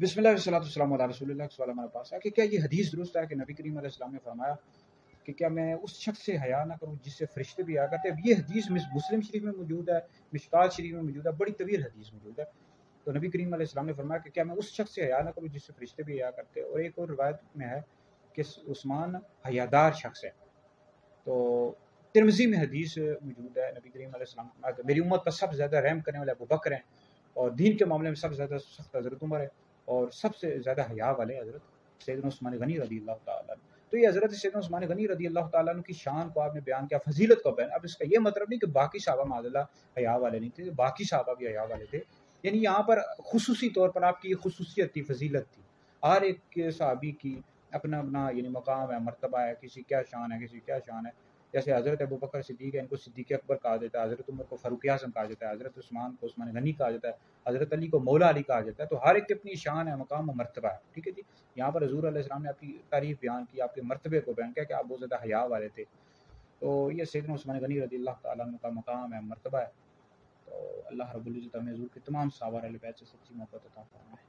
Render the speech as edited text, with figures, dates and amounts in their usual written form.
بسم اللہ والصلاۃ والسلام علی رسول اللہ۔ سوال ہمارے پاس ہے کہ کیا یہ حدیث درست ہے کہ نبی کریم علیہ السلام نے فرمایا کہ کیا میں اس شخص سے حیا نہ کروں جس سے فرشتے بھی آیا کرتے ہیں؟ یہ حدیث مسلم شریف میں موجود ہے، مشکات شریف میں موجود ہے، بڑی طویل حدیث موجود ہے۔ تو نبی کریم علیہ السلام نے فرمایا کہ کیا میں اس شخص سے حیا نہ کروں جس سے فرشتے بھی آیا کرتے ہیں؟ اور ایک اور روایت میں ہے کہ عثمان حیادار شخص ہے۔ تو ترمذی میں حدیث موجود ہے، نبی کریم علیہ السلام فرمایا کہ میری امت پر سب سے زیادہ رحم کرنے والے ابو بکر ہیں، اور دین کے معاملے میں سب سے زیادہ سخت حضرت عمر ہے، اور سب سے زیادہ حیا والے حضرت سیدنا عثمان غنی رضی اللہ تعالیٰ عنہ۔ تو یہ حضرت سیدنا عثمان غنی رضی اللہ تعالیٰ عنہ کی شان کو آپ نے بیان کیا، فضیلت کو بیان۔ اب اس کا یہ مطلب نہیں کہ باقی صحابہ معاذ اللہ حیا والے نہیں تھے، باقی صحابہ بھی حیا والے تھے، یعنی یہاں پر خصوصی طور پر آپ کی خصوصیت تھی، فضیلت تھی۔ ہر ایک صحابی کی اپنا اپنا یعنی مقام ہے، مرتبہ ہے، کسی کیا شان ہے، کسی کیا شان ہے۔ جیسے حضرت ابو بکر صدیق ہے، ان کو صدیق اکبر کہا جاتا ہے، حضرت عمر کو فاروق اعظم کہا جاتا ہے، حضرت عثمان کو عثمان غنی کہا جاتا ہے، حضرت علی کو مولا علی کہا جاتا ہے۔ تو ہر ایک کی اپنی شان ہے، مقام و مرتبہ ہے، ٹھیک ہے جی۔ یہاں پر حضور علیہ السلام نے آپ کی تعریف بیان کی، آپ کے مرتبے کو بیان کیا کہ آپ بہت زیادہ حیا والے تھے۔ تو یہ سیدنا عثمان غنی رضی اللہ تعالیٰ عنہ کا مقام ہے، مرتبہ ہے۔ تو اللہ رب العزت ہمیں حضور کے تمام صحابہ اہل بیت سے سچی محبت عطا فرمائے۔